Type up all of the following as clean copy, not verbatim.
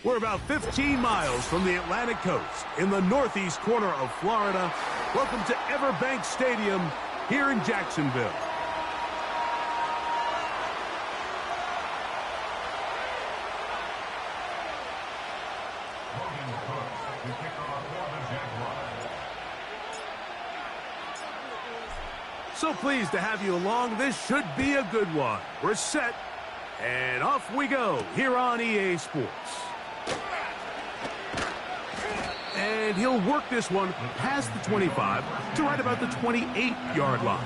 We're about 15 miles from the Atlantic coast in the northeast corner of Florida. Welcome to Everbank Stadium here in Jacksonville. So pleased to have you along. This should be a good one. We're set, and off we go here on EA Sports. And he'll work this one past the 25 to right about the 28-yard line.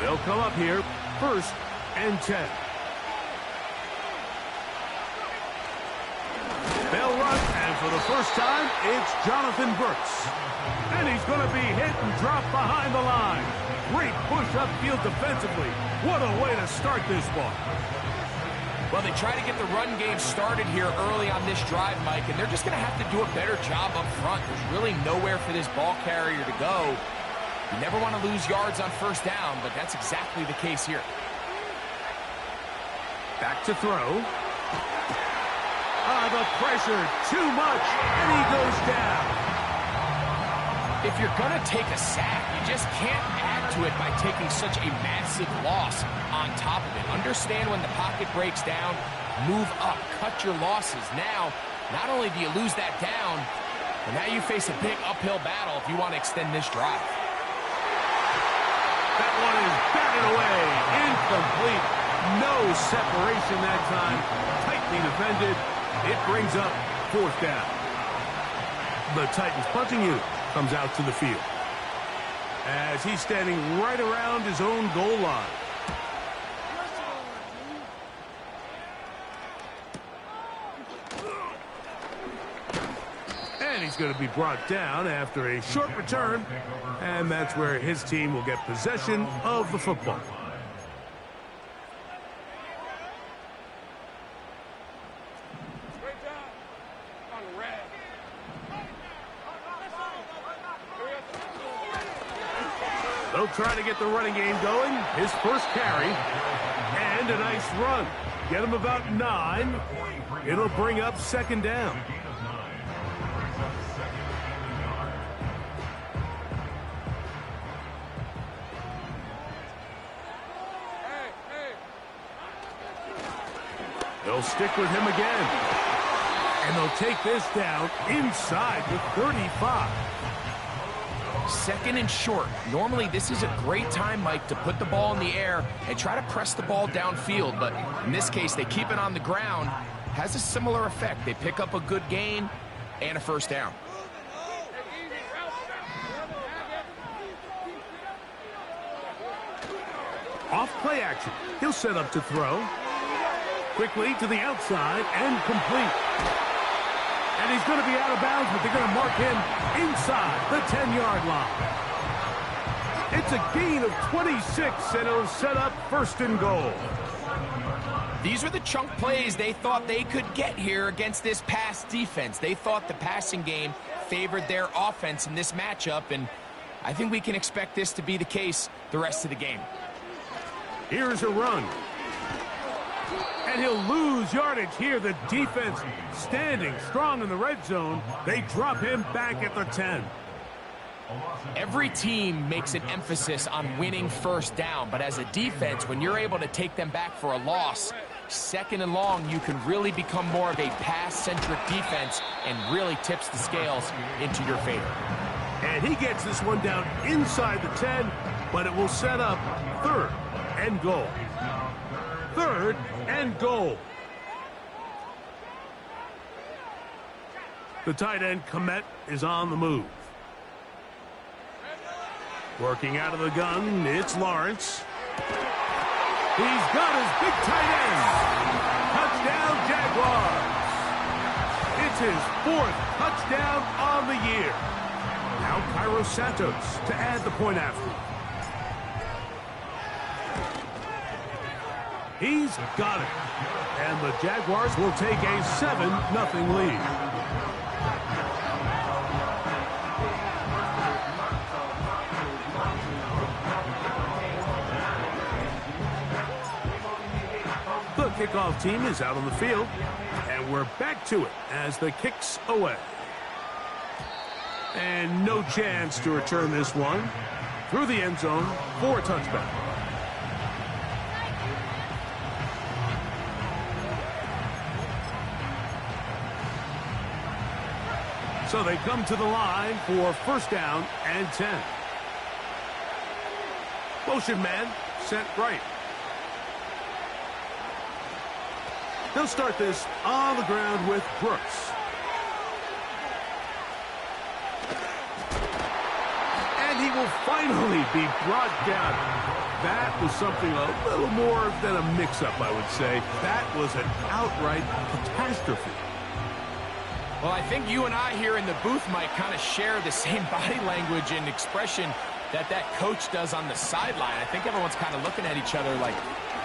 They'll come up here, 1st and 10. They'll run, and for the first time, it's Jonathan Brooks. And he's going to be hit and dropped behind the line. Great push upfield defensively. What a way to start this ball. Well, they try to get the run game started here early on this drive, Mike, and they're just going to have to do a better job up front. There's really nowhere for this ball carrier to go. You never want to lose yards on 1st down, but that's exactly the case here. Back to throw. The pressure, too much, and he goes down. If you're going to take a sack, you just can't add to it by taking such a massive loss on top of it. Understand when the pocket breaks down, move up, cut your losses. Now, not only do you lose that down, but now you face a big uphill battle if you want to extend this drive. That one is batted away, incomplete. No separation that time, tightly defended. It brings up 4th down. The Titans punting unit comes out to the field as he's standing right around his own goal line. And he's going to be brought down after a short return, and that's where his team will get possession of the football. They'll try to get the running game going. His first carry. And a nice run. Get him about 9. It'll bring up 2nd down. They'll stick with him again. And they'll take this down inside the 35. 2nd and short. Normally, this is a great time, Mike, to put the ball in the air and try to press the ball downfield. But in this case, they keep it on the ground. Has a similar effect. They pick up a good gain and a 1st down. Off play action. He'll set up to throw. Quickly to the outside and complete. And he's going to be out of bounds, but they're going to mark him inside the 10-yard line. It's a gain of 26, and it'll set up 1st and goal. These are the chunk plays they thought they could get here against this pass defense. They thought the passing game favored their offense in this matchup, and I think we can expect this to be the case the rest of the game. Here's a run. And he'll lose yardage here. The defense standing strong in the red zone. They drop him back at the 10. Every team makes an emphasis on winning 1st down, but as a defense, when you're able to take them back for a loss, 2nd and long, you can really become more of a pass-centric defense and really tips the scales into your favor. And he gets this one down inside the 10, but it will set up 3rd and goal. 3rd and goal. The tight end, Komet, is on the move. Working out of the gun, it's Lawrence. He's got his big tight end. Touchdown, Jaguars. It's his 4th touchdown on the year. Now Cairo Santos to add the point after. He's got it. And the Jaguars will take a 7-0 lead. kickoff team is out on the field. And we're back to it as the kick's away. And no chance to return this one through the end zone for a touchback. So they come to the line for first down and 10. Motion man set right. They'll start this on the ground with Brooks. And he will finally be brought down. That was something a little more than a mix-up, I would say. That was an outright catastrophe. Well, I think you and I here in the booth might kind of share the same body language and expression that coach does on the sideline. I think everyone's kind of looking at each other like,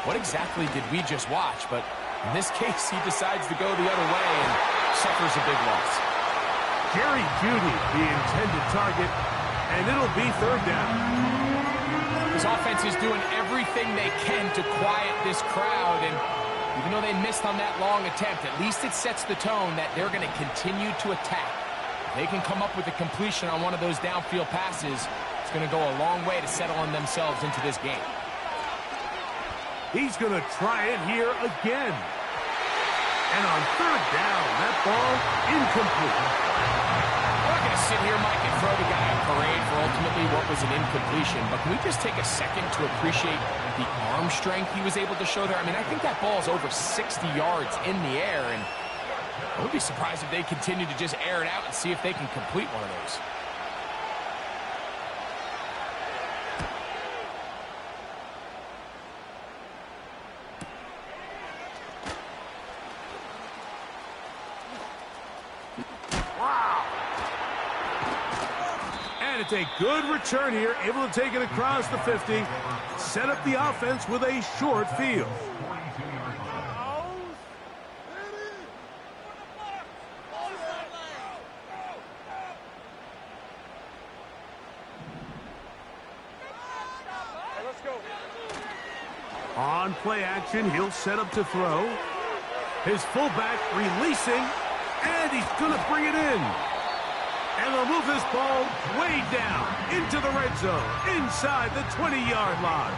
what exactly did we just watch? But in this case, he decides to go the other way and suffers a big loss. Jerry Jeudy, the intended target, and it'll be third down. His offense is doing everything they can to quiet this crowd, and even though they missed on that long attempt, at least it sets the tone that they're going to continue to attack. If they can come up with a completion on one of those downfield passes, it's going to go a long way to settling themselves into this game. He's going to try it here again. And on third down, that ball incomplete. We're not going to sit here, Mike, and throw the guy a parade for ultimately what was an incompletion, but can we just take a second to appreciate the arm strength he was able to show there? I mean, I think that ball is over 60 yards in the air, and I would be surprised if they continue to just air it out and see if they can complete one of those. It's a good return here, able to take it across the 50, set up the offense with a short field. On play action, he'll set up to throw. His fullback releasing, and he's going to bring it in. And they'll move this ball way down into the red zone, inside the 20-yard line.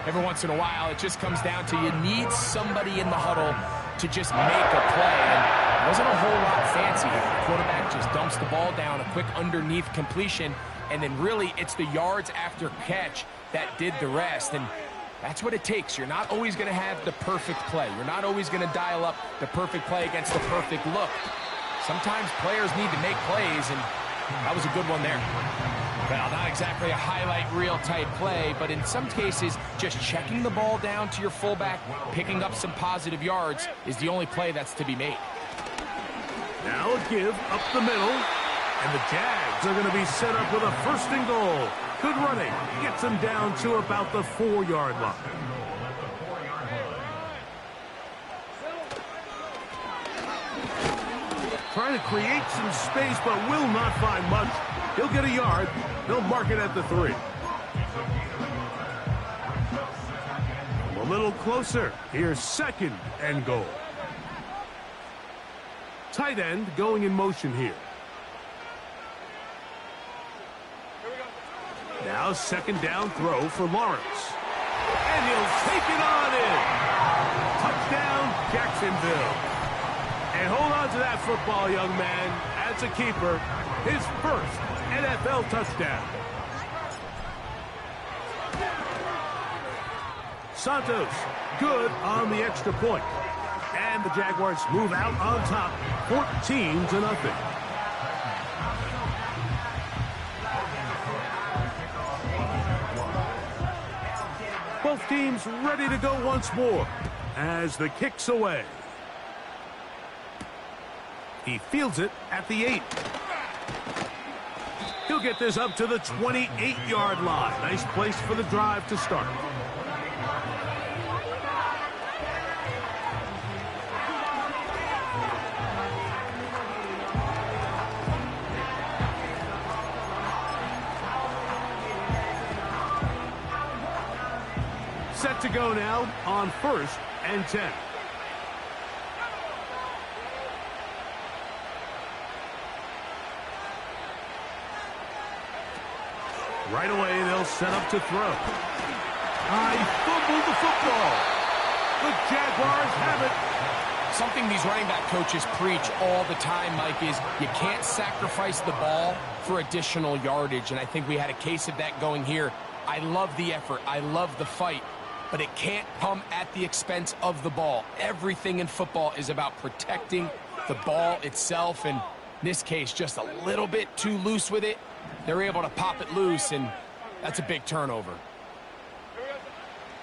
Every once in a while, it just comes down to you need somebody in the huddle to just make a play. And it wasn't a whole lot fancy here. The quarterback just dumps the ball down, a quick underneath completion, and then really it's the yards after catch that did the rest. And that's what it takes. You're not always going to have the perfect play. You're not always going to dial up the perfect play against the perfect look. Sometimes players need to make plays, and that was a good one there. Well, not exactly a highlight reel type play, but in some cases, just checking the ball down to your fullback, picking up some positive yards is the only play that's to be made. Now a give up the middle, and the Jags are going to be set up with a first and goal. Good running. Gets them down to about the 4-yard line. Trying to create some space, but will not find much. He'll get a yard. They'll mark it at the 3. A little closer. Here's second and goal. Tight end going in motion here. Now second down throw for Lawrence. And he'll take it on in. Touchdown, Jacksonville. And hold on to that football, young man. As a keeper, his first NFL touchdown. Santos, good on the extra point. And the Jaguars move out on top, 14-0. Both teams ready to go once more as the kick's away. He fields it at the 8. He'll get this up to the 28-yard line. Nice place for the drive to start. Set to go now on first and 10. Right away, they'll set up to throw. He fumbled the football. The Jaguars have it. Something these running back coaches preach all the time, Mike, is you can't sacrifice the ball for additional yardage, and I think we had a case of that going here. I love the effort. I love the fight, but it can't come at the expense of the ball. Everything in football is about protecting the ball itself, and in this case, just a little bit too loose with it. They're able to pop it loose, and that's a big turnover.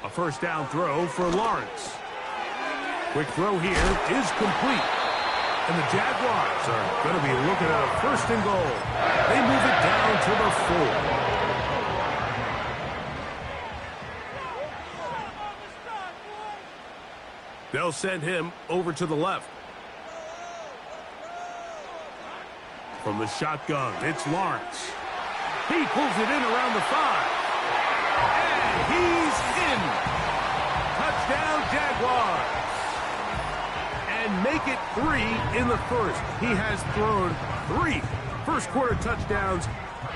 A first down throw for Lawrence. Quick throw here is complete. And the Jaguars are going to be looking at a first and goal. They move it down to the 4. They'll send him over to the left. From the shotgun, it's Lawrence. He pulls it in around the 5. And he's in. Touchdown, Jaguars. And make it 3 in the first. He has thrown 3 first-quarter touchdowns.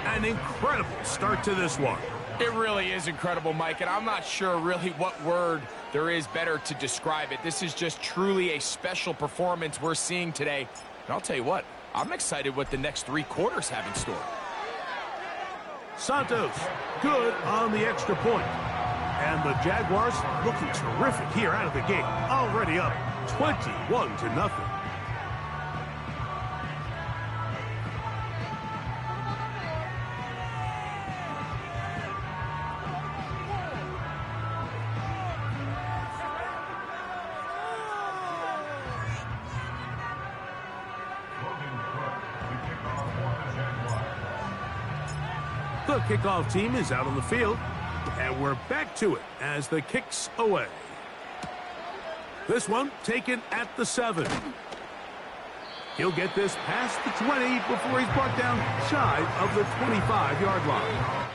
An incredible start to this one. It really is incredible, Mike, and I'm not sure really what word there is better to describe it. This is just truly a special performance we're seeing today. And I'll tell you what, I'm excited what the next 3 quarters have in store. Santos, good on the extra point. And the Jaguars looking terrific here out of the gate. Already up 21-0. The kickoff team is out on the field, and we're back to it as the kick's away. This one taken at the 7. He'll get this past the 20 before he's brought down shy of the 25-yard line.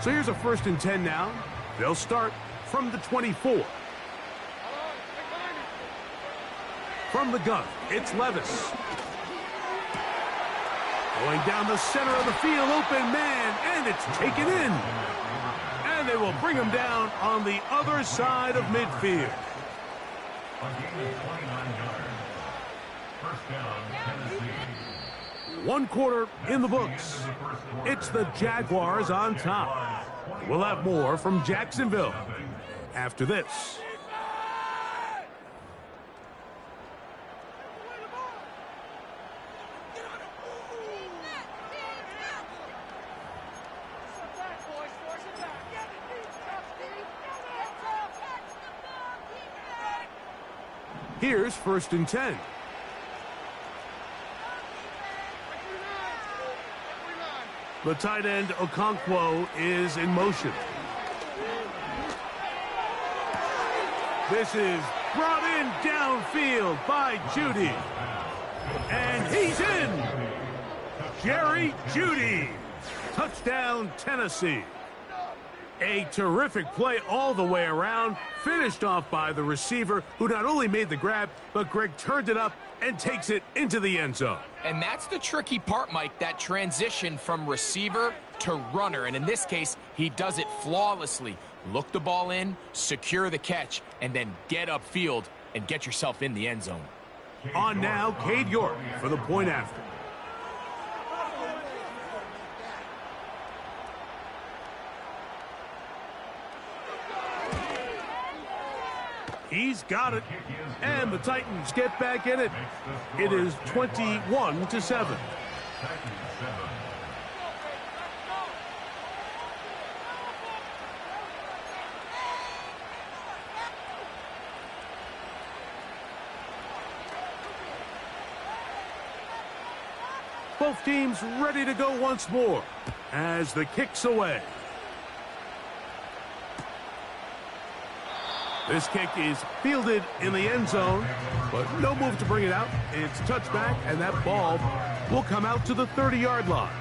So here's a 1st and 10 now. They'll start from the 24. From the gun, it's Levis. Going down the center of the field, open man, and it's taken in. And they will bring him down on the other side of midfield. One quarter in the books. It's the Jaguars on top. We'll have more from Jacksonville after this. Here's 1st and 10. The tight end, Okonkwo, is in motion. This is brought in downfield by Jeudy. And he's in. Jerry Jeudy. Touchdown, Tennessee. A terrific play all the way around, finished off by the receiver, who not only made the grab, but Greg turned it up and takes it into the end zone. And that's the tricky part, Mike, that transition from receiver to runner. And in this case, he does it flawlessly. Look the ball in, secure the catch, and then get upfield and get yourself in the end zone. On now, Cade York for the point after. He's got it, and the Titans get back in it. It is 21-7. Both teams ready to go once more as the kick's away. This kick is fielded in the end zone, but no move to bring it out. It's touchback, and that ball will come out to the 30-yard line.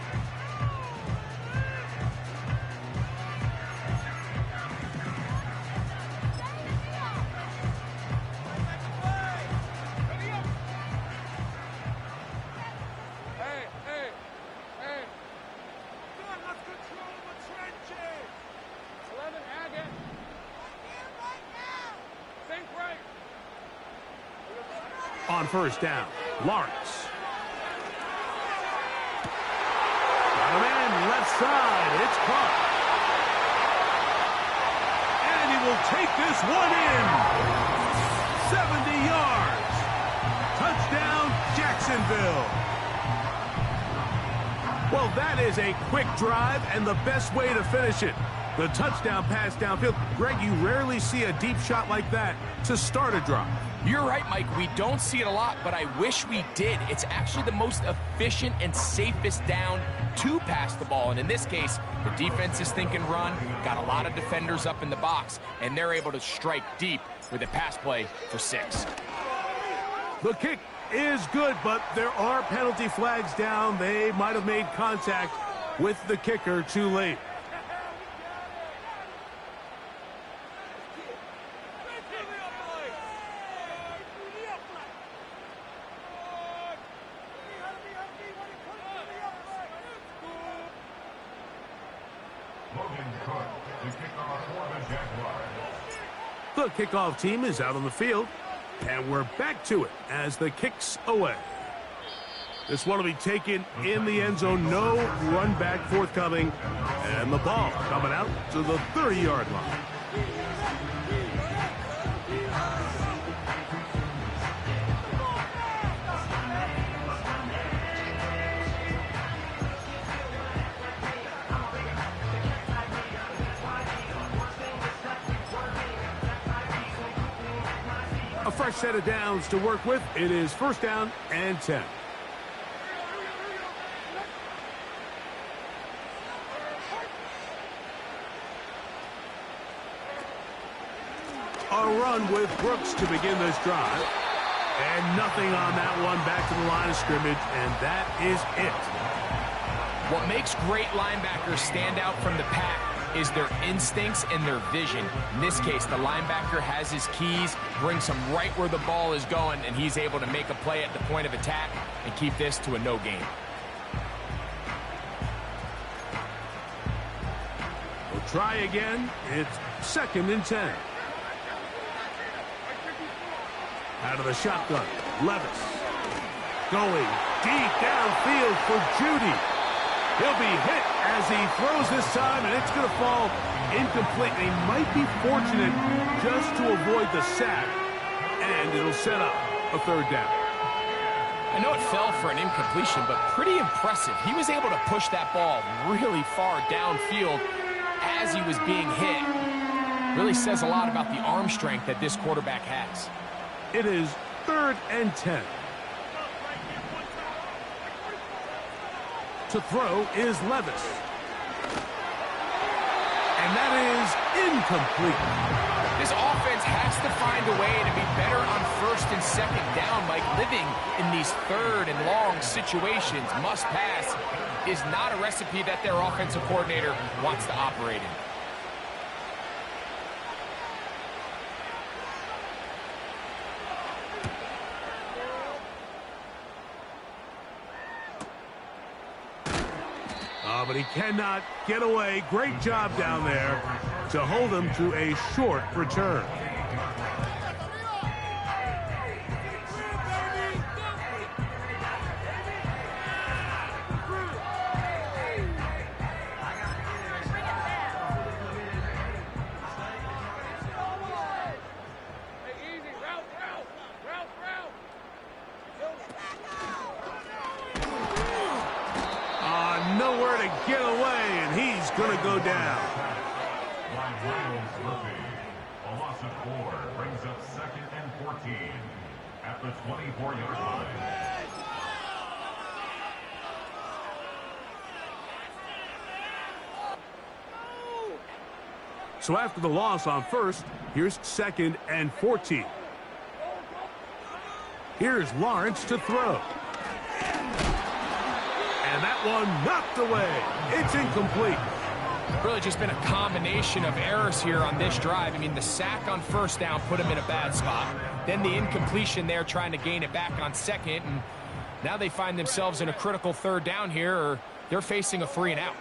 On first down, Lawrence. Got him in, left side. It's caught. And he will take this one in. 70 yards. Touchdown, Jacksonville. Well, that is a quick drive and the best way to finish it. The touchdown pass downfield. Greg, you rarely see a deep shot like that to start a drive. You're right, Mike. We don't see it a lot, but I wish we did. It's actually the most efficient and safest down to pass the ball. And in this case, the defense is thinking run, got a lot of defenders up in the box, and they're able to strike deep with a pass play for 6. The kick is good, but there are penalty flags down. They might have made contact with the kicker too late. The kickoff team is out on the field, and we're back to it as the kick's away. This one will be taken in the end zone. No run back forthcoming, and the ball coming out to the 30-yard line. A fresh set of downs to work with. It is first down and 10. A run with Brooks to begin this drive. And nothing on that one, back to the line of scrimmage, and that is it. What makes great linebackers stand out from the pack is their instincts and their vision. In this case, the linebacker has his keys, brings him right where the ball is going, and he's able to make a play at the point of attack and keep this to a no gain. We'll try again. It's second and 10. Out of the shotgun, Levis. Going deep downfield for Judy. He'll be hit as he throws this time, and it's going to fall incomplete. They might be fortunate just to avoid the sack, and it'll set up a third down. I know it fell for an incompletion, but pretty impressive. He was able to push that ball really far downfield as he was being hit. Really says a lot about the arm strength that this quarterback has. It is third and 10. To throw is Levis. And that is incomplete. This offense has to find a way to be better on first and second down. Like, living in these third and long situations, must pass, is not a recipe that their offensive coordinator wants to operate in. But he cannot get away. Great job down there to hold him to a short return. Nowhere to get away, and he's going to go down. A loss of 4 brings up second and 14 at the 24-yard line. So after the loss on first, here's 2nd and 14. Here's Lawrence to throw. And that one knocked away. It's incomplete. Really just been a combination of errors here on this drive. I mean, the sack on first down put him in a bad spot. Then the incompletion there trying to gain it back on second. And now they find themselves in a critical 3rd down here, or they're facing a 3 and out.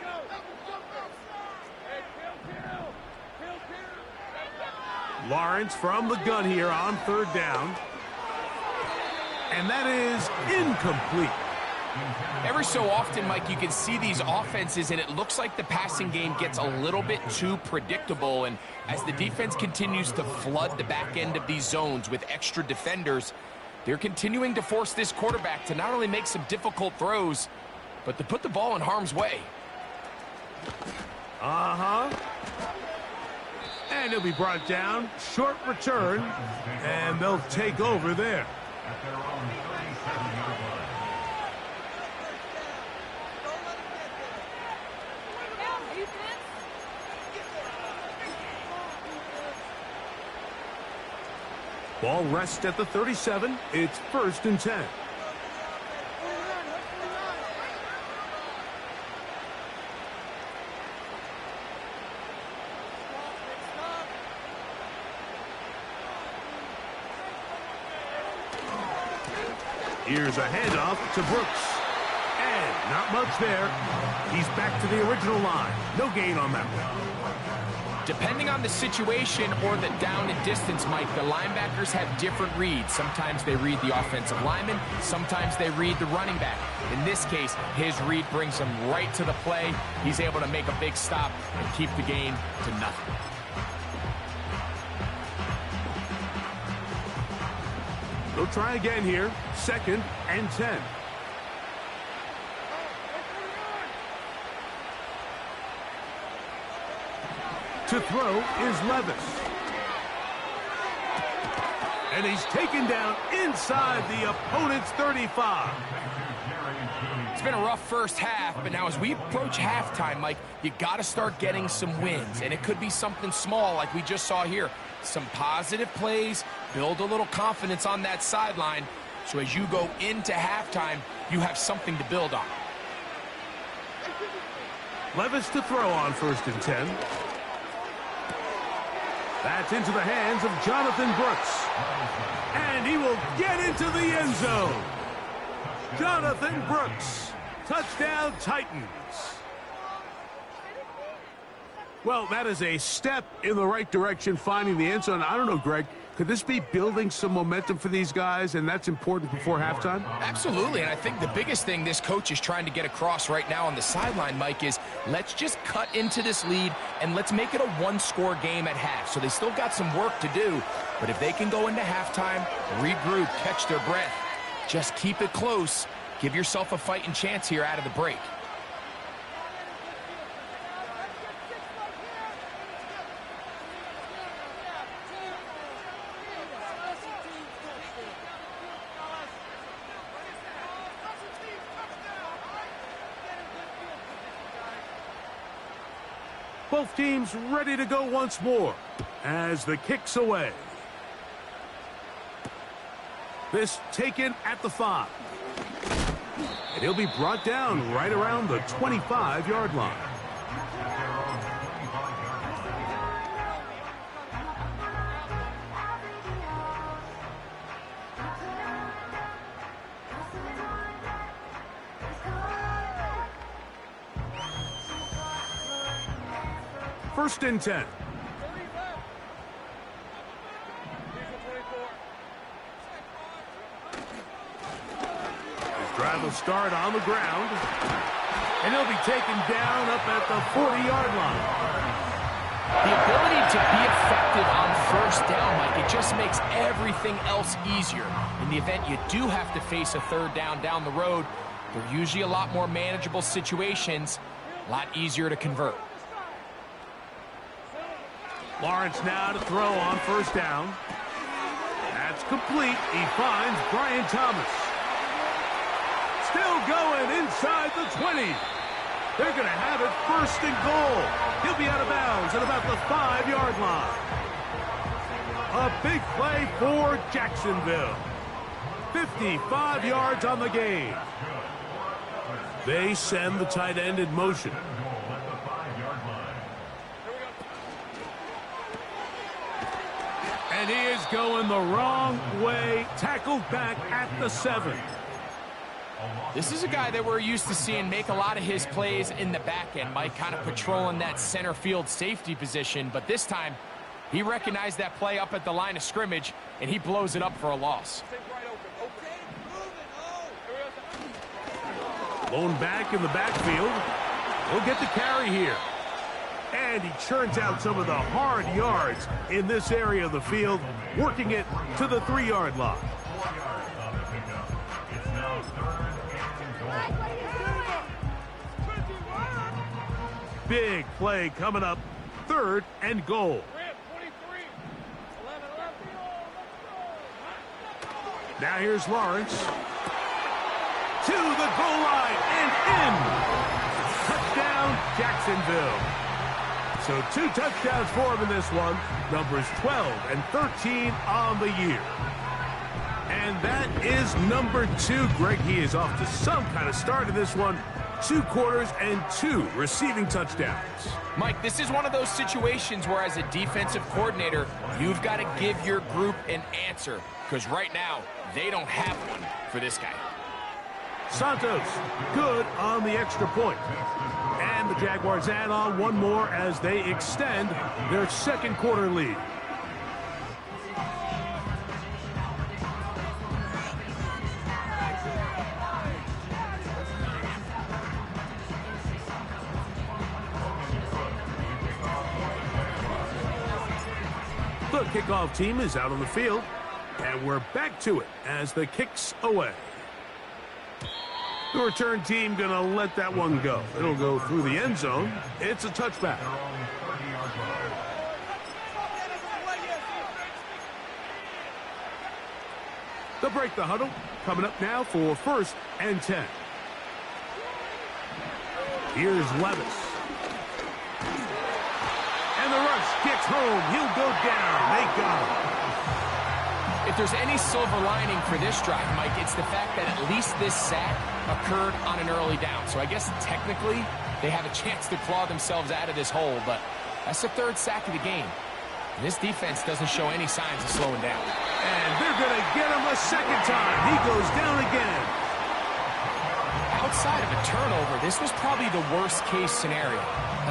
Lawrence from the gun here on 3rd down. And that is incomplete. Every so often, Mike, you can see these offenses, and it looks like the passing game gets a little bit too predictable. And as the defense continues to flood the back end of these zones with extra defenders, they're continuing to force this quarterback to not only make some difficult throws, but to put the ball in harm's way. And he'll be brought down. Short return. And they'll take over there. At their own 37-yard line. Ball rests at the 37. It's 1st and 10. Here's a handoff to Brooks. And not much there. He's back to the original line. No gain on that one. Depending on the situation or the down and distance, Mike, the linebackers have different reads. Sometimes they read the offensive lineman. Sometimes they read the running back. In this case, his read brings him right to the play. He's able to make a big stop and keep the gain to nothing. They'll try again here. 2nd and 10. To throw is Levis. And he's taken down inside the opponent's 35. It's been a rough first half, but now as we approach halftime, Mike, you got to start getting some wins. And it could be something small like we just saw here. Some positive plays, build a little confidence on that sideline. So as you go into halftime, you have something to build on. Levis to throw on 1st and 10. That's into the hands of Jonathan Brooks. And he will get into the end zone. Jonathan Brooks. Touchdown, Titans. Well, that is a step in the right direction, finding the end zone. I don't know, Greg. Could this be building some momentum for these guys, and that's important before halftime? Absolutely, and I think the biggest thing this coach is trying to get across right now on the sideline, Mike, is let's just cut into this lead and let's make it a one-score game at half. So they still got some work to do, but if they can go into halftime, regroup, catch their breath, just keep it close, give yourself a fighting chance here out of the break. Both teams ready to go once more as the kick's away. This taken at the 5. And he'll be brought down right around the 25-yard line. First and 10. His drive will start on the ground. And he'll be taken down up at the 40-yard line. The ability to be effective on first down, Mike, it just makes everything else easier. In the event you do have to face a 3rd down the road, they're usually a lot more manageable situations, a lot easier to convert. Lawrence now to throw on 1st down. That's complete. He finds Brian Thomas. Still going inside the 20. They're going to have it first and goal. He'll be out of bounds at about the 5-yard line. A big play for Jacksonville. 55 yards on the game. They send the tight end in motion. And he is going the wrong way. Tackled back at the 7. This is a guy that we're used to seeing make a lot of his plays in the back end, Mike, kind of patrolling that center field safety position. But this time, he recognized that play up at the line of scrimmage, and he blows it up for a loss. Lone back in the backfield. He'll get the carry here. And he churns out some of the hard yards in this area of the field, working it to the 3-yard line. Big play coming up. 3rd and goal. Now here's Lawrence. To the goal line and in. Touchdown, Jacksonville. So 2 touchdowns for him in this one. Numbers 12 and 13 on the year. And that is number 2. Greg, he is off to some kind of start in this one. 2 quarters and 2 receiving touchdowns. Mike, this is one of those situations where as a defensive coordinator, you've got to give your group an answer. Because right now, they don't have one for this guy. Santos, good on the extra point. And the Jaguars add on one more as they extend their 2nd quarter lead. The kickoff team is out on the field, and we're back to it as the kick's away. The return team going to let that one go. It'll go through the end zone. It's a touchback. They'll break the huddle. Coming up now for 1st and 10. Here's Levis. And the rush gets home. He'll go down. They got him. If there's any silver lining for this drive, Mike, it's the fact that at least this sack occurred on an early down. So I guess technically they have a chance to claw themselves out of this hole, but that's the 3rd sack of the game. And this defense doesn't show any signs of slowing down. And they're going to get him a 2nd time. He goes down again. Outside of a turnover, this was probably the worst-case scenario.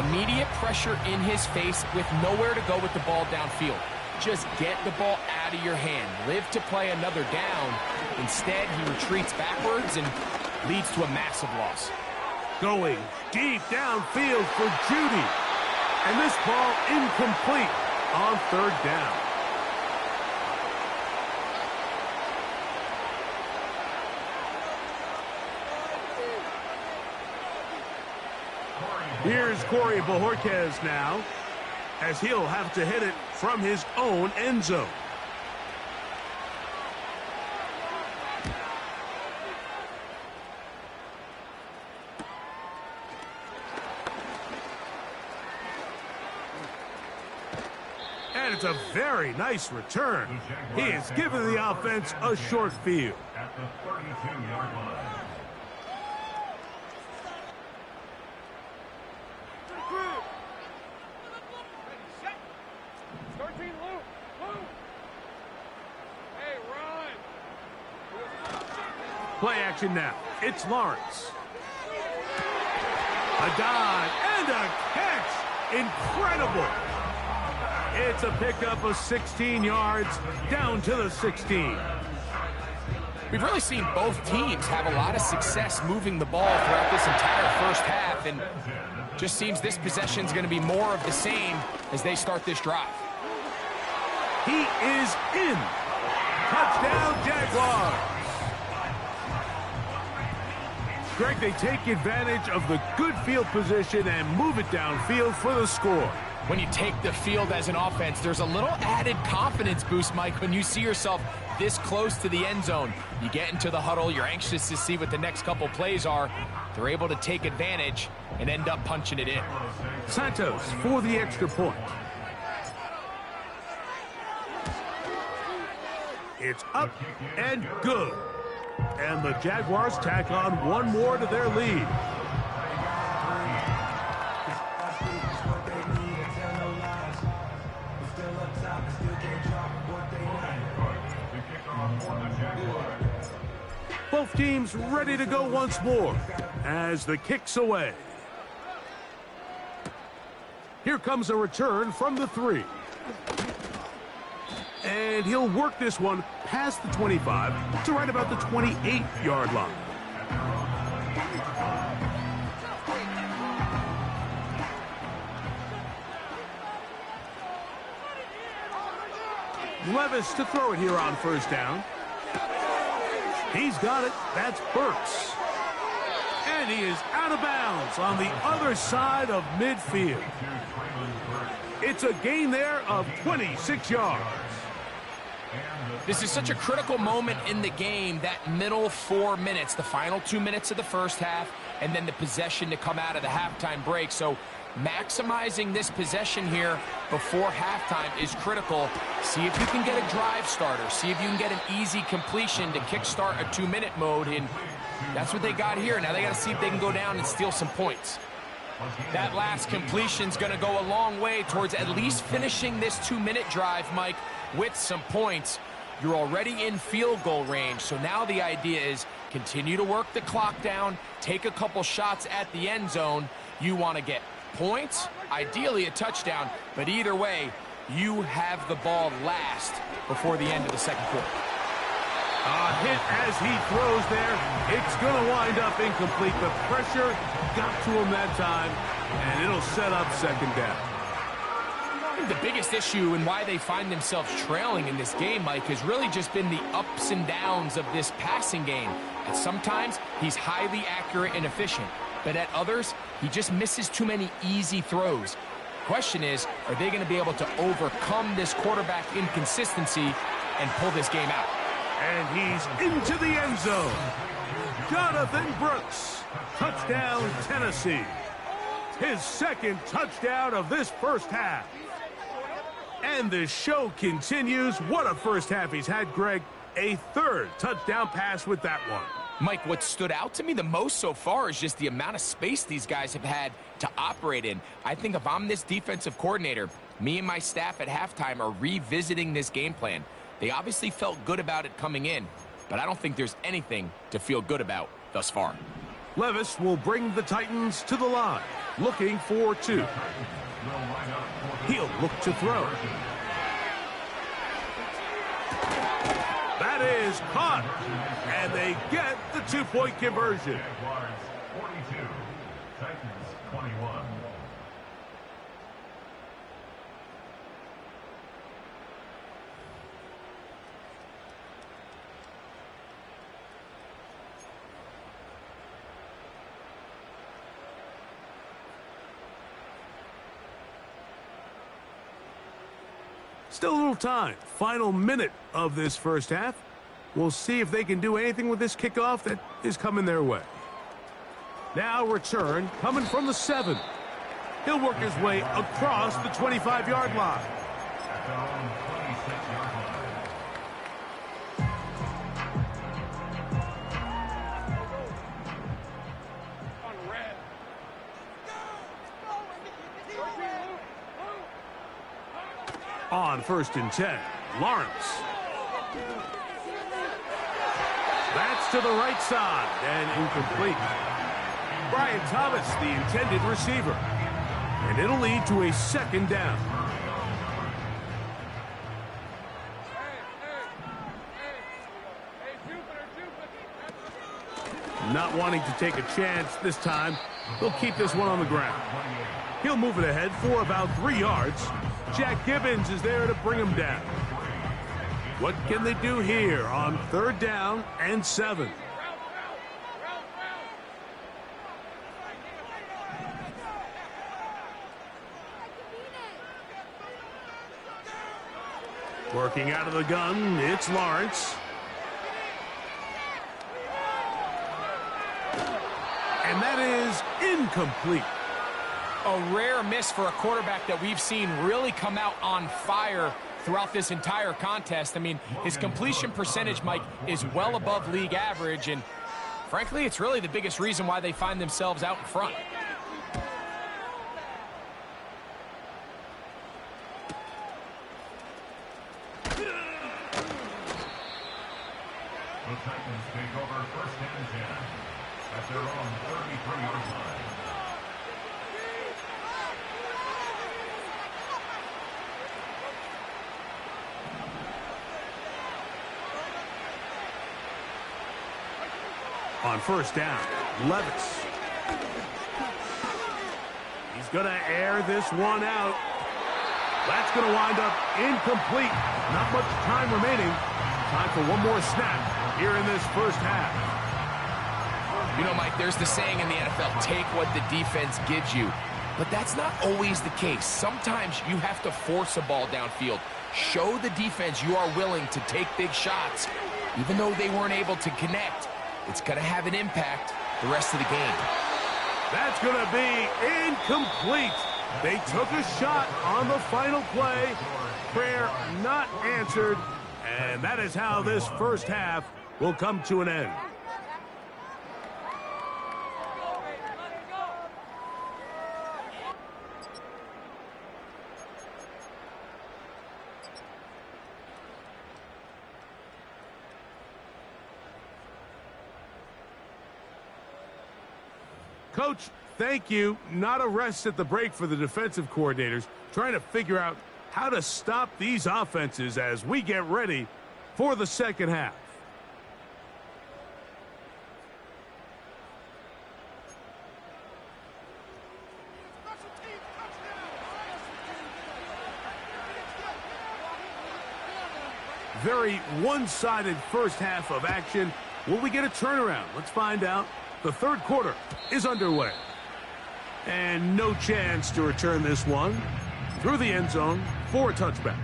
Immediate pressure in his face with nowhere to go with the ball downfield. Just get the ball out of your hand. Live to play another down. Instead, he retreats backwards and leads to a massive loss. Going deep downfield for Judy. And this ball incomplete on 3rd down. Here's Corey Bojorquez now, as he'll have to hit it from his own end zone. And it's a very nice return. He has given the offense a short field. At the 32-yard line. Play action now. It's Lawrence. A dive and a catch. Incredible. It's a pickup of 16 yards down to the 16. We've really seen both teams have a lot of success moving the ball throughout this entire 1st half, and just seems this possession is going to be more of the same as they start this drive. He is in. Touchdown, Jaguars. Greg, they take advantage of the good field position and move it downfield for the score. When you take the field as an offense, there's a little added confidence boost, Mike, when you see yourself this close to the end zone. You get into the huddle, you're anxious to see what the next couple plays are. They're able to take advantage and end up punching it in. Santos for the extra point. It's up and good. And the Jaguars tack on one more to their lead. Both teams ready to go once more as the kick's away. Here comes a return from the 3. And he'll work this one past the 25 to right about the 28-yard line. Levis to throw it here on first down. He's got it. That's Burks. And he is out of bounds on the other side of midfield. It's a gain there of 26 yards. This is such a critical moment in the game, that middle 4 minutes, the final 2 minutes of the first half, and then the possession to come out of the halftime break. So maximizing this possession here before halftime is critical. See if you can get a drive starter. See if you can get an easy completion to kickstart a 2-minute mode, and that's what they got here. Now they got to see if they can go down and steal some points. That last completion's going to go a long way towards at least finishing this 2-minute drive, Mike, with some points. You're already in field goal range, so now the idea is continue to work the clock down, take a couple shots at the end zone. You want to get points, ideally a touchdown, but either way, you have the ball last before the end of the second quarter. A hit as he throws there. It's going to wind up incomplete. The pressure got to him that time, and it'll set up second down. The biggest issue and why they find themselves trailing in this game, Mike, has really just been the ups and downs of this passing game. And sometimes he's highly accurate and efficient, but at others, he just misses too many easy throws. Question is, are they going to be able to overcome this quarterback inconsistency and pull this game out? And he's into the end zone. Jonathan Brooks. Touchdown, Tennessee. His second touchdown of this first half. And the show continues. What a first half he's had, Greg. A third touchdown pass with that one. Mike, what stood out to me the most so far is just the amount of space these guys have had to operate in. I think if I'm this defensive coordinator, me and my staff at halftime are revisiting this game plan. They obviously felt good about it coming in, but I don't think there's anything to feel good about thus far. Levis will bring the Titans to the line, looking for 2. He'll look to throw. That is caught, and they get the 2-point conversion. Jaguars 42, Titans 21. Still a little time. Final minute of this first half. We'll see if they can do anything with this kickoff that is coming their way. Now return coming from the 7. He'll work his way across the 25-yard line. At their own 26-yard line. On 1st and 10, Lawrence. That's to the right side and incomplete. Brian Thomas, the intended receiver. And it'll lead to a second down. Not wanting to take a chance this time, they'll keep this one on the ground. He'll move it ahead for about 3 yards. Jack Gibbons is there to bring him down. What can they do here on 3rd down and 7? Working out of the gun, it's Lawrence. And that is incomplete. A rare miss for a quarterback that we've seen really come out on fire throughout this entire contest. I mean, his completion percentage, Mike, is well above league average, and frankly, it's really the biggest reason why they find themselves out in front. The Titans take over first and 10 at their own 33-yard line. On first down, Levis. He's going to air this one out. That's going to wind up incomplete. Not much time remaining. Time for one more snap here in this first half. You know, Mike, there's the saying in the NFL, take what the defense gives you. But that's not always the case. Sometimes you have to force a ball downfield. Show the defense you are willing to take big shots, even though they weren't able to connect. It's going to have an impact the rest of the game. That's going to be incomplete. They took a shot on the final play. Prayer not answered. And that is how this first half will come to an end. Coach, thank you. Not a rest at the break for the defensive coordinators, trying to figure out how to stop these offenses as we get ready for the second half. Very one-sided first half of action. Will we get a turnaround? Let's find out. The third quarter is underway. And no chance to return this one through the end zone for a touchback.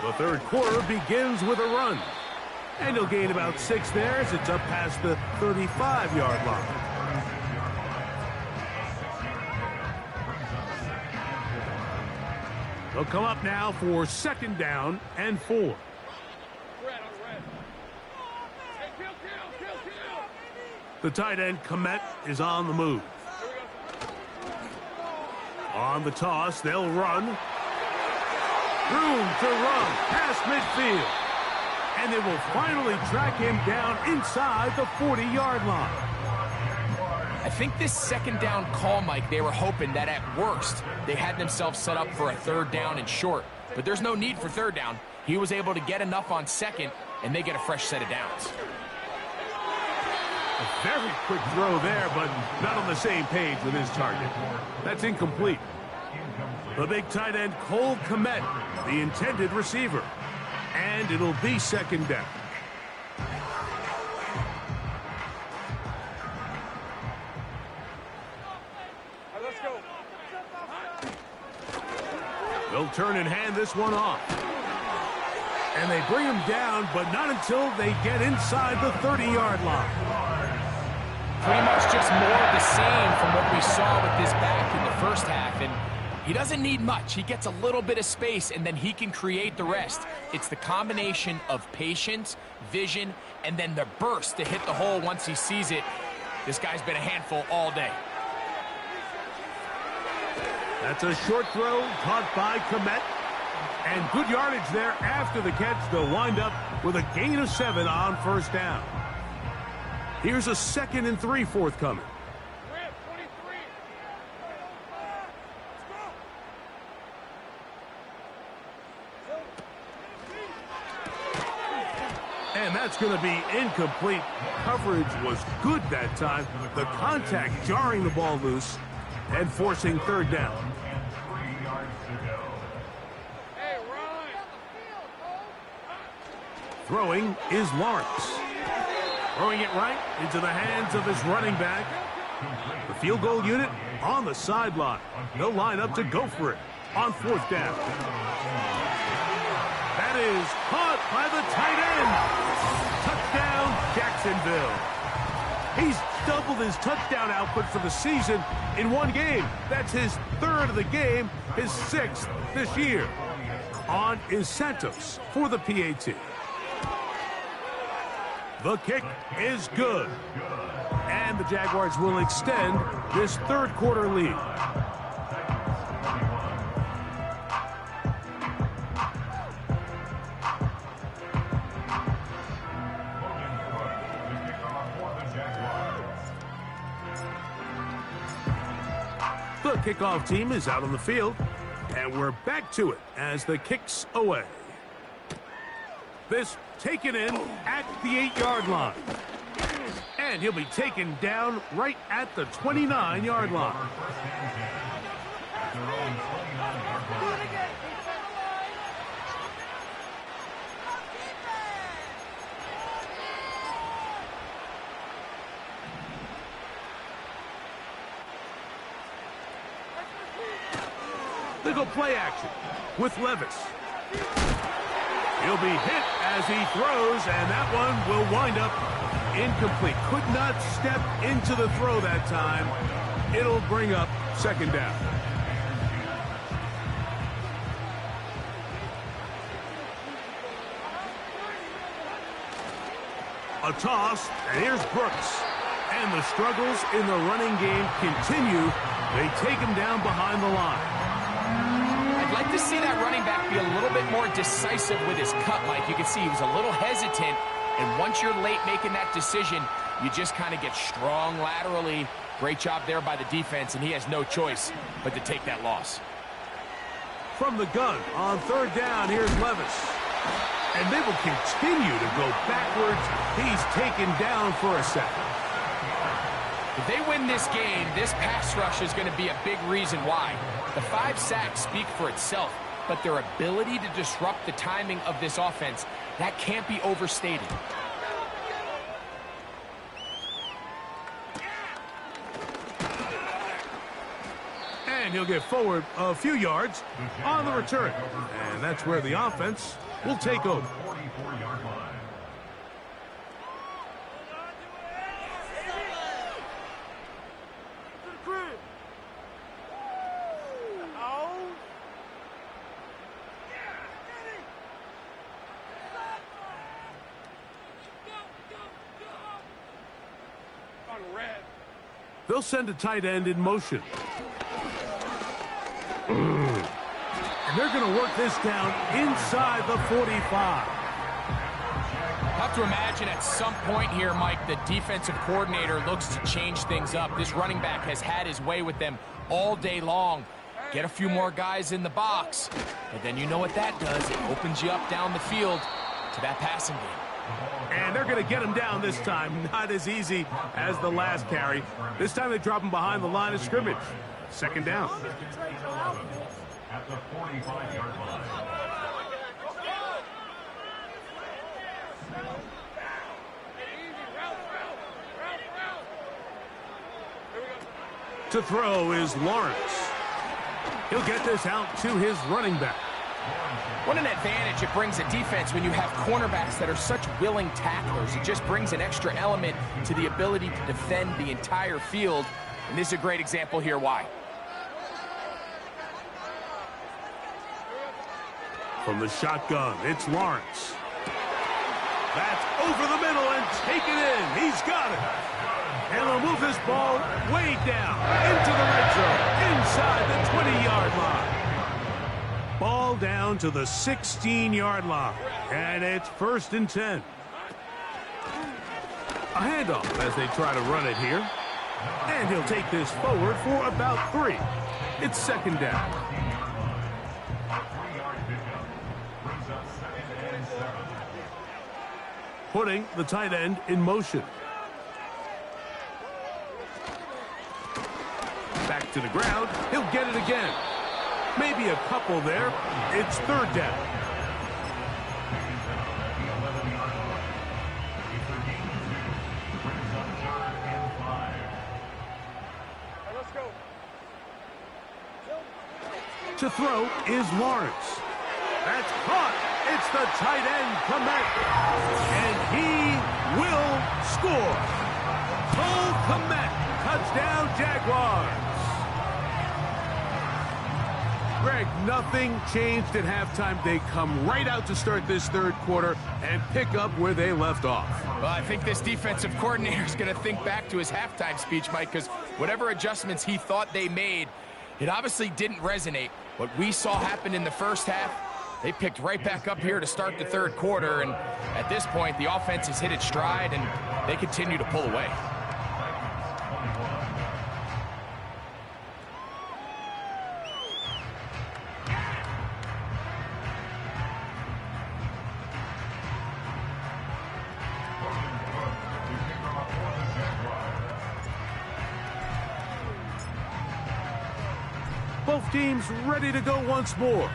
The third quarter begins with a run. And he'll gain about 6 there as it's up past the 35-yard line. They'll come up now for second down and 4. The tight end, Komet, is on the move. On the toss, they'll run. Room to run past midfield. And they will finally track him down inside the 40-yard line. I think this second down call, Mike, they were hoping that at worst they had themselves set up for a third down and short. But there's no need for third down. He was able to get enough on second, and they get a fresh set of downs. A very quick throw there, but not on the same page with his target. That's incomplete. The big tight end, Cole Komet, the intended receiver. And it'll be second down. Let's go. They'll turn and hand this one off. And they bring him down, but not until they get inside the 30-yard line. Pretty much just more of the same from what we saw with this back in the first half. And he doesn't need much. He gets a little bit of space, and then he can create the rest. It's the combination of patience, vision, and then the burst to hit the hole once he sees it. This guy's been a handful all day. That's a short throw caught by Komet. And good yardage there after the catch. They'll wind up with a gain of 7 on first down. Here's a 2nd and 3 forthcoming. And that's going to be incomplete. Coverage was good that time. The contact jarring the ball loose and forcing third down. 3 yards to go. Throwing is Lawrence. Throwing it right into the hands of his running back. The field goal unit on the sideline. They'll line up to go for it on 4th down. That is caught by the tight end. Touchdown, Jacksonville. He's doubled his touchdown output for the season in one game. That's his 3rd of the game, his 6th this year. On is Santos for the PAT. The kick is good. And the Jaguars will extend this 3rd quarter lead. The kickoff team is out on the field, and we're back to it as the kick's away. This taken in at the 8-yard line. And he'll be taken down right at the 29-yard line. They go play action with Levis. He'll be hit as he throws, and that one will wind up incomplete. Could not step into the throw that time. It'll bring up 2nd down. A toss, and here's Brooks. And the struggles in the running game continue. They take him down behind the line. I'd like to see that running back be a little bit more decisive with his cut, Mike. You can see he was a little hesitant, and once you're late making that decision, you just kind of get strong laterally. Great job there by the defense, and he has no choice but to take that loss. From the gun on 3rd down, here's Levis. And they will continue to go backwards. He's taken down for a second. If they win this game, this pass rush is going to be a big reason why. The 5 sacks speak for itself, but their ability to disrupt the timing of this offense, that can't be overstated. And he'll get forward a few yards on the return. And that's where the offense will take over. They'll send a tight end in motion. And they're going to work this down inside the 45. I have to imagine at some point here, Mike, the defensive coordinator looks to change things up. This running back has had his way with them all day long. Get a few more guys in the box, and then you know what that does. It opens you up down the field to that passing game. And they're going to get him down this time. Not as easy as the last carry. This time they drop him behind the line of scrimmage. 2nd down. At the 45-yard line. To throw is Lawrence. He'll get this out to his running back. What an advantage it brings a defense when you have cornerbacks that are such willing tacklers. It just brings an extra element to the ability to defend the entire field. And this is a great example here why. From the shotgun, it's Lawrence. That's over the middle and taken in. He's got it. And they'll move this ball way down into the red zone, inside the 20-yard line. Ball down to the 16-yard line, and it's 1st and 10. A handoff as they try to run it here. And he'll take this forward for about 3. It's 2nd down. Putting the tight end in motion. Back to the ground. He'll get it again. Maybe a couple there. It's 3rd down. To throw is Lawrence. That's caught. It's the tight end, Komet. And he will score. Cole Komet, touchdown Jaguars. Greg, nothing changed at halftime. They come right out to start this third quarter and pick up where they left off. Well, I think this defensive coordinator is going to think back to his halftime speech, Mike, because whatever adjustments he thought they made, it obviously didn't resonate. What we saw happen in the first half, they picked right back up here to start the third quarter, and at this point, the offense has hit its stride, and they continue to pull away. Both teams ready to go once more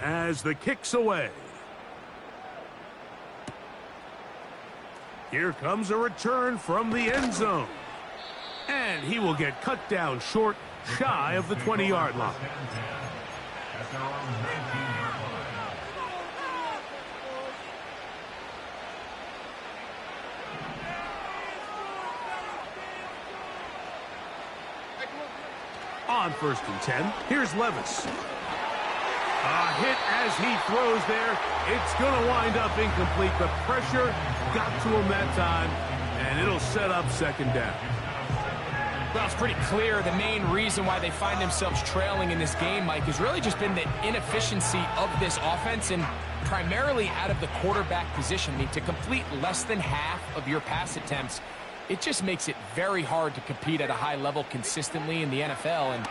as the kick's away. Here comes a return from the end zone. And he will get cut down short, shy of the 20-yard line. At their own 19-yard line. On 1st and 10, here's Levis. A hit as he throws there. It's going to wind up incomplete. The pressure got to him that time, and it'll set up second down. Well, it's pretty clear the main reason why they find themselves trailing in this game, Mike, has really just been the inefficiency of this offense and primarily out of the quarterback position. I mean, to complete less than half of your pass attempts, it just makes it very hard to compete at a high level consistently in the NFL. And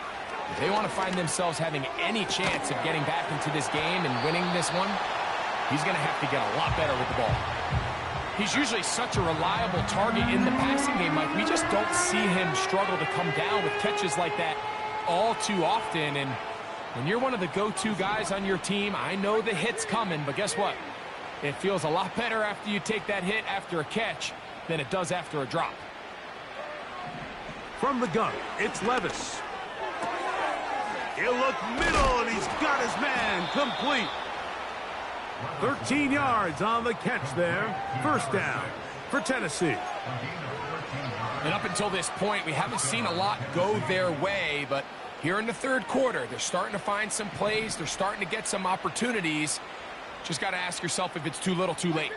if they want to find themselves having any chance of getting back into this game and winning this one, he's going to have to get a lot better with the ball. He's usually such a reliable target in the passing game, Mike. We just don't see him struggle to come down with catches like that all too often. And when you're one of the go-to guys on your team, I know the hit's coming, but guess what? It feels a lot better after you take that hit after a catch than it does after a drop. From the gun, it's Levis. He'll look middle, and he's got his man complete. 13 yards on the catch there. First down for Tennessee. And up until this point, we haven't seen a lot go their way, but here in the third quarter, they're starting to find some plays. They're starting to get some opportunities. Just got to ask yourself if it's too little, too late.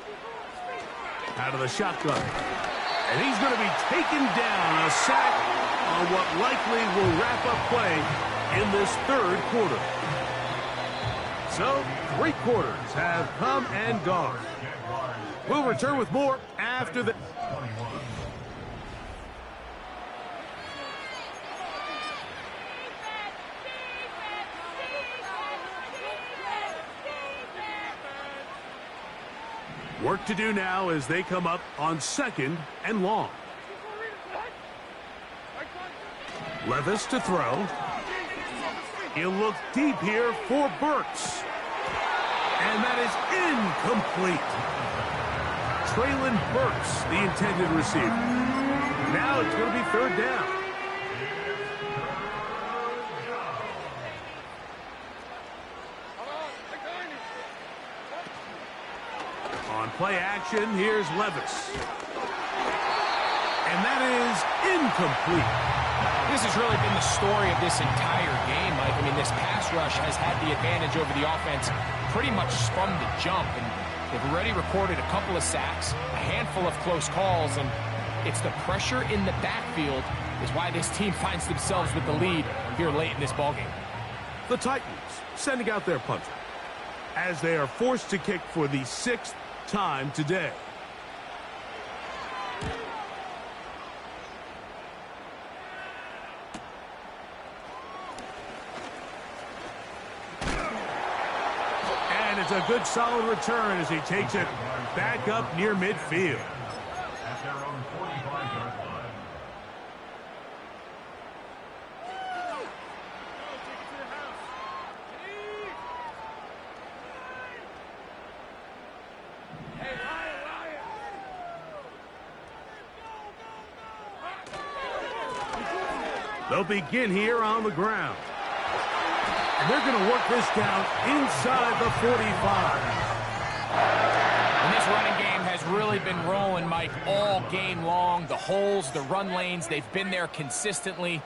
Out of the shotgun. And he's going to be taken down. A sack on what likely will wrap up play in this third quarter. So, 3 quarters have come and gone. We'll return with more after the... Work to do now as they come up on 2nd and long. Levis to throw. He'll look deep here for Burks. And that is incomplete. Traylon Burks, the intended receiver. Now it's going to be 3rd down. On play action, here's Levis. And that is incomplete. This has really been the story of this entire game, Mike. I mean, this pass rush has had the advantage over the offense pretty much from the jump. And they've already recorded a couple of sacks, a handful of close calls, and it's the pressure in the backfield is why this team finds themselves with the lead here late in this ballgame. The Titans sending out their punter as they are forced to kick for the 6th time today. And it's a good solid return as he takes it back up near midfield. At their own 45-yard line. They'll begin here on the ground. They're going to work this down inside the 45. And this running game has really been rolling, Mike, all game long. The holes, the run lanes, they've been there consistently.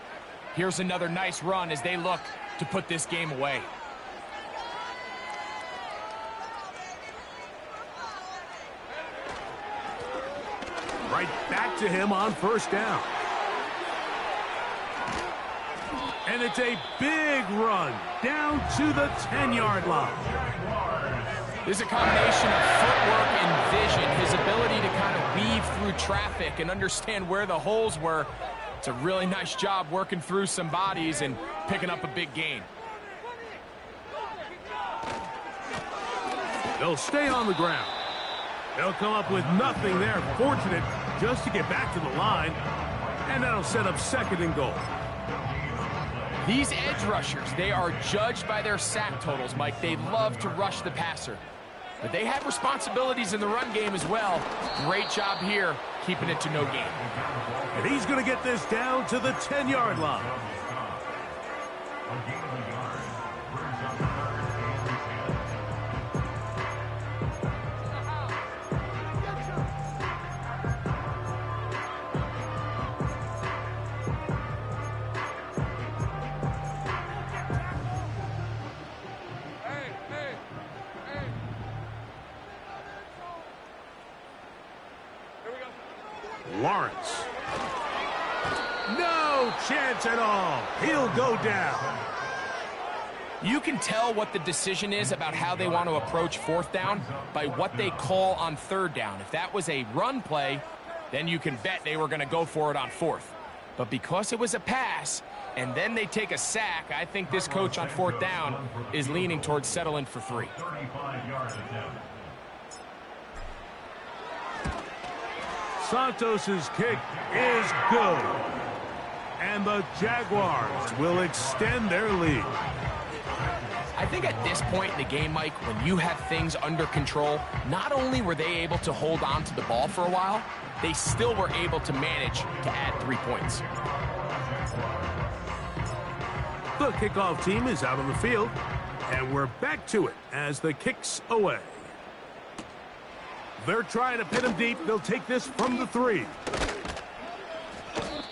Here's another nice run as they look to put this game away. Right back to him on first down. And it's a big run down to the 10-yard line. There's a combination of footwork and vision, his ability to kind of weave through traffic and understand where the holes were. It's a really nice job working through some bodies and picking up a big gain. They'll stay on the ground. They'll come up with nothing there. Fortunate just to get back to the line. And that'll set up second and goal. These edge rushers, they are judged by their sack totals, Mike. They love to rush the passer. But they have responsibilities in the run game as well. Great job here, keeping it to no gain. And he's going to get this down to the 10-yard line. Lawrence. No chance at all. He'll go down. You can tell what the decision is about how they want to approach fourth down by what they call on third down. If that was a run play, then you can bet they were going to go for it on fourth. But because it was a pass, and then they take a sack, I think this coach on fourth down is leaning towards settling for 3. 35-yard attempt. Santos's kick is good. And the Jaguars will extend their lead. I think at this point in the game, Mike, when you have things under control, not only were they able to hold on to the ball for a while, they still were able to manage to add 3 points. The kickoff team is out on the field, and we're back to it as the kick's away. They're trying to pin him deep. They'll take this from the 3.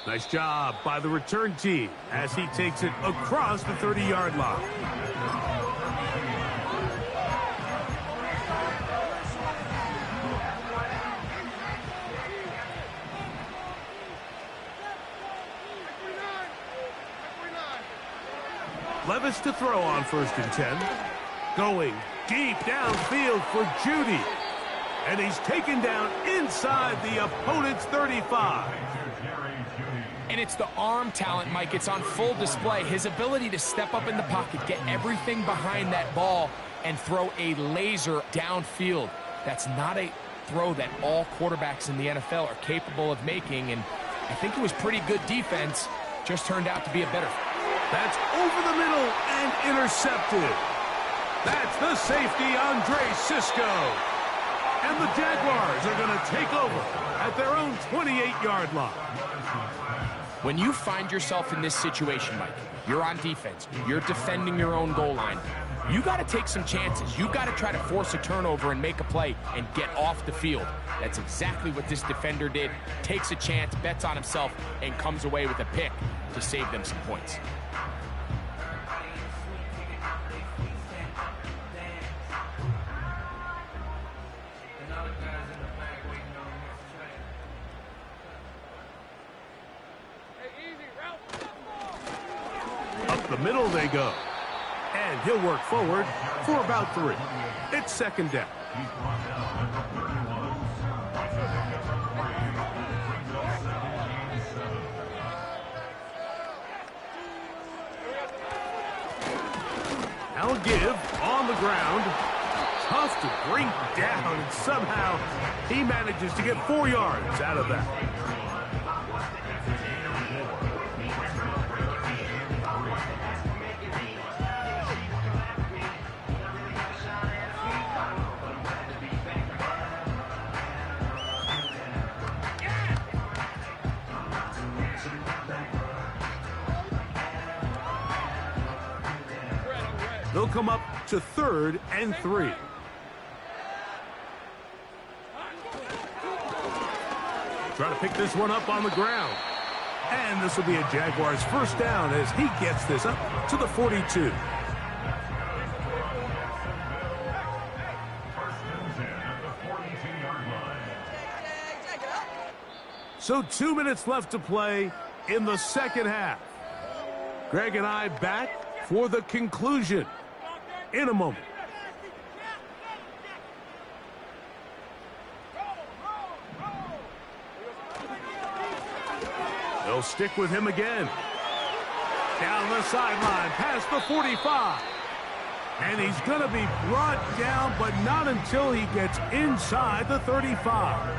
Nice job by the return team as he takes it across the 30-yard line. Levis to throw on 1st and 10. Going deep downfield for Judy. And he's taken down inside the opponent's 35. And it's the arm talent, Mike. It's on full display. His ability to step up in the pocket, get everything behind that ball, and throw a laser downfield. That's not a throw that all quarterbacks in the NFL are capable of making. And I think it was pretty good defense. Just turned out to be a better. That's over the middle and intercepted. That's the safety, Andre Cisco. And the Jaguars are going to take over at their own 28-yard line. When you find yourself in this situation, Mike, you're on defense, you're defending your own goal line, you got to take some chances. You got to try to force a turnover and make a play and get off the field. That's exactly what this defender did. Takes a chance, bets on himself, and comes away with a pick to save them some points. The middle they go. And he'll work forward for about 3. It's 2nd down. I'll give on the ground. Tough to bring down, and somehow he manages to get 4 yards out of that. They'll come up to 3rd and 3. Try to pick this one up on the ground. And this will be a Jaguars first down as he gets this up to the 42. So 2 minutes left to play in the second half. Greg and I back for the conclusion in a moment. They'll stick with him again. Down the sideline, past the 45. And he's going to be brought down, but not until he gets inside the 35.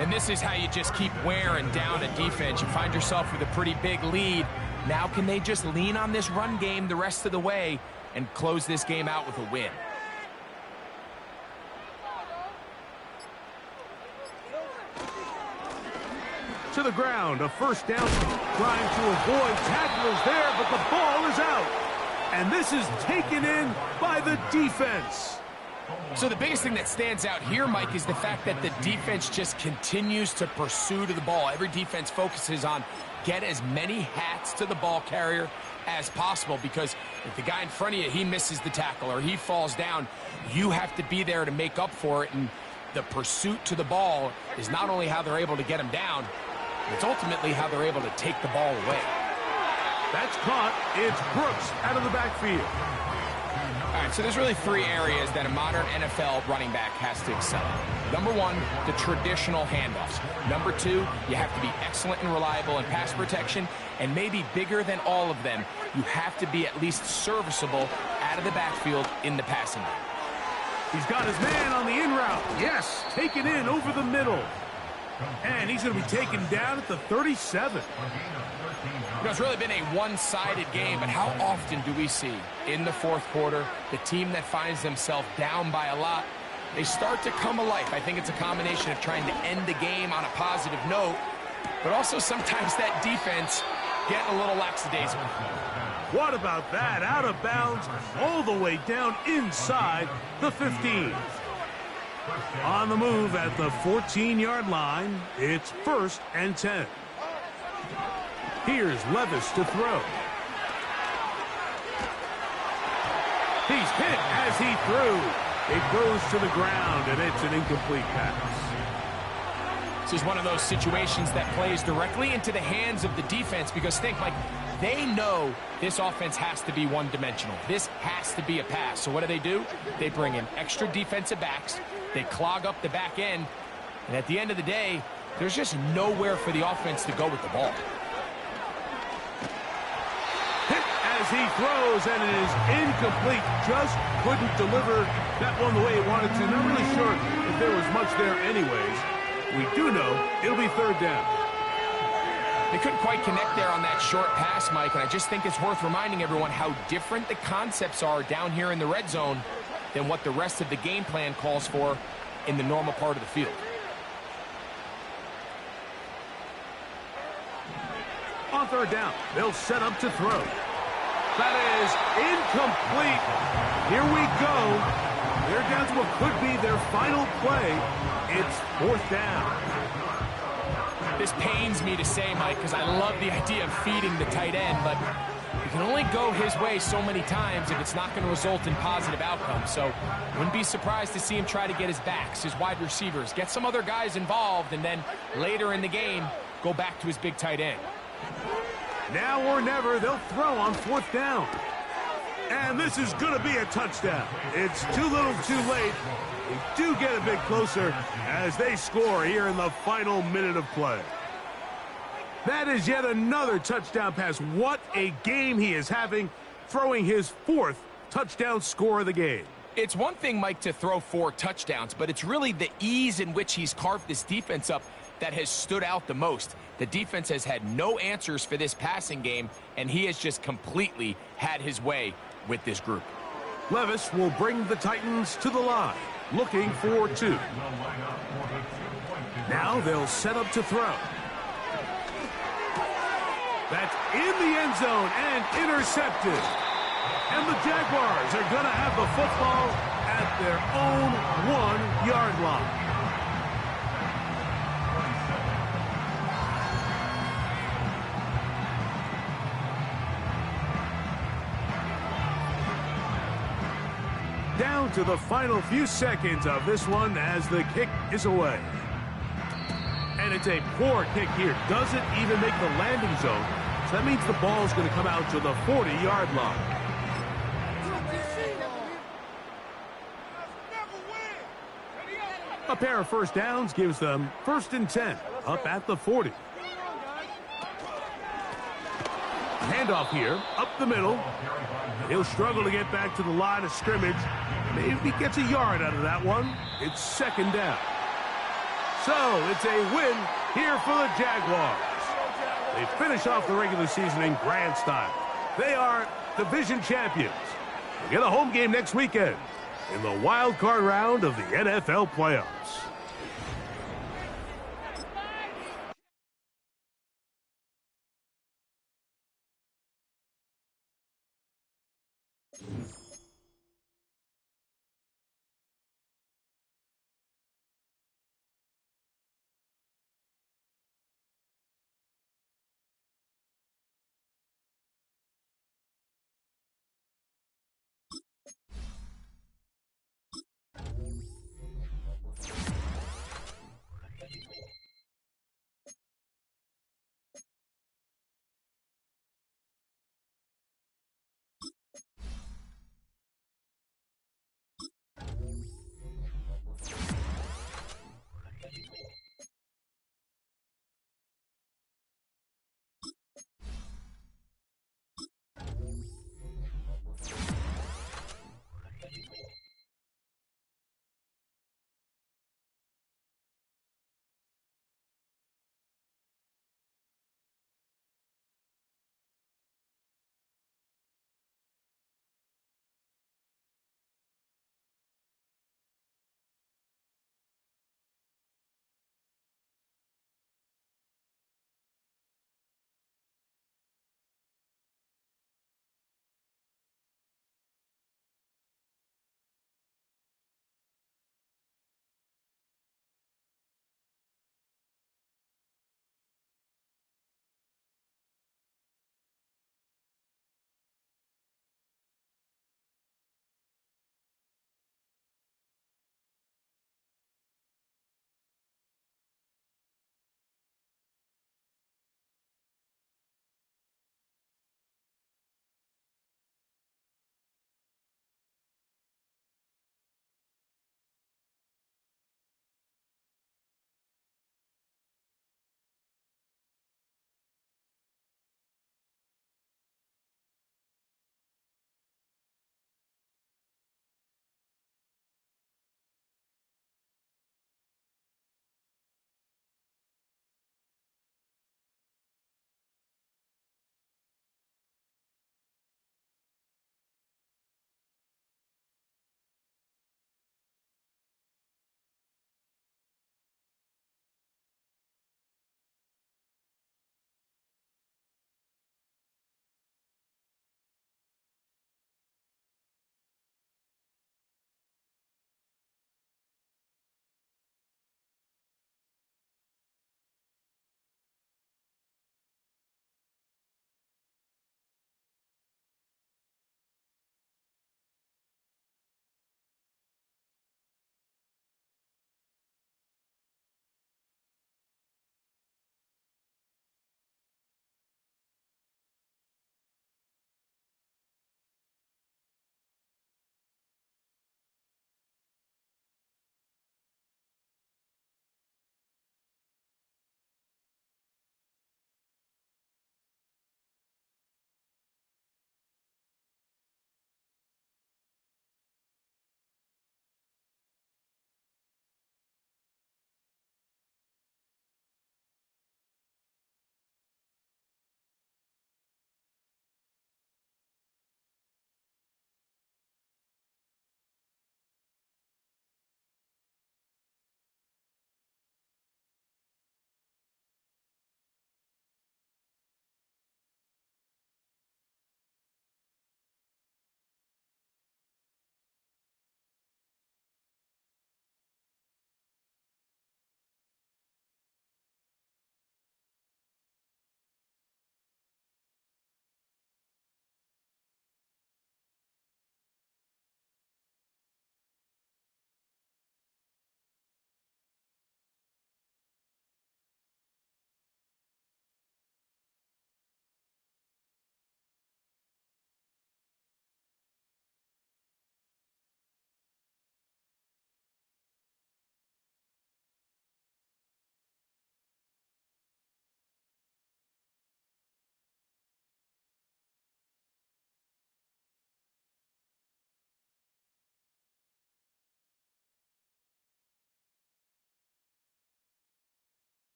And this is how you just keep wearing down a defense. You find yourself with a pretty big lead. Now can they just lean on this run game the rest of the way and close this game out with a win? To the ground, a first down, trying to avoid tacklers there, but the ball is out. And this is taken in by the defense. So the biggest thing that stands out here, Mike, is the fact that the defense just continues to pursue to the ball. Every defense focuses on get as many hats to the ball carrier as possible, because if the guy in front of you, he misses the tackle or he falls down, you have to be there to make up for it. And the pursuit to the ball is not only how they're able to get him down, it's ultimately how they're able to take the ball away. That's caught. It's Brooks out of the backfield. All right, so there's really 3 areas that a modern NFL running back has to excel in. Number 1, the traditional handoffs. Number 2, you have to be excellent and reliable in pass protection. And maybe bigger than all of them, you have to be at least serviceable out of the backfield in the passing game. He's got his man on the in route. Yes, taken in over the middle. And he's going to be taken down at the 37. You know, it's really been a one-sided game, but how often do we see in the fourth quarter the team that finds themselves down by a lot, they start to come alive? I think it's a combination of trying to end the game on a positive note, but also sometimes that defense getting a little lackadaisical. What about that? Out of bounds, all the way down inside the 15. On the move at the 14-yard line, it's 1st and 10. Here's Levis to throw. He's hit as he threw. It goes to the ground, and it's an incomplete pass. This is one of those situations that plays directly into the hands of the defense, because think, Mike, they know this offense has to be one-dimensional. This has to be a pass. So what do? They bring in extra defensive backs. They clog up the back end. And at the end of the day, there's just nowhere for the offense to go with the ball. Hit as he throws, and it is incomplete. Just couldn't deliver that one the way he wanted to. Not really sure if there was much there anyways. We do know it'll be 3rd down. They couldn't quite connect there on that short pass, Mike, and I just think it's worth reminding everyone how different the concepts are down here in the red zone than what the rest of the game plan calls for in the normal part of the field. On 3rd down, they'll set up to throw. That is incomplete. Here we go. They're down to what could be their final play. It's 4th down. This pains me to say, Mike, because I love the idea of feeding the tight end, but you can only go his way so many times if it's not going to result in positive outcomes. So wouldn't be surprised to see him try to get his backs, his wide receivers, get some other guys involved, and then later in the game, go back to his big tight end. Now or never, they'll throw on 4th down. And this is going to be a touchdown. It's too little too late. They do get a bit closer as they score here in the final minute of play. That is yet another touchdown pass. What a game he is having, throwing his 4th touchdown score of the game. It's one thing, Mike, to throw 4 touchdowns, but it's really the ease in which he's carved this defense up that has stood out the most. The defense has had no answers for this passing game, and he has just completely had his way with this group. Levis will bring the Titans to the line, looking for 2. Now they'll set up to throw. That's in the end zone and intercepted. And the Jaguars are going to have the football at their own 1-yard line. Down to the final few seconds of this one as the kick is away. And it's a poor kick here. Doesn't even make the landing zone. So that means the ball's going to come out to the 40-yard line. A pair of first downs gives them 1st and 10 up at the 40. Handoff here, up the middle. He'll struggle to get back to the line of scrimmage. Maybe gets a yard out of that one. It's 2nd down. So it's a win here for the Jaguars. They finish off the regular season in grand style. They are division champions. They get a home game next weekend in the wild card round of the NFL playoffs.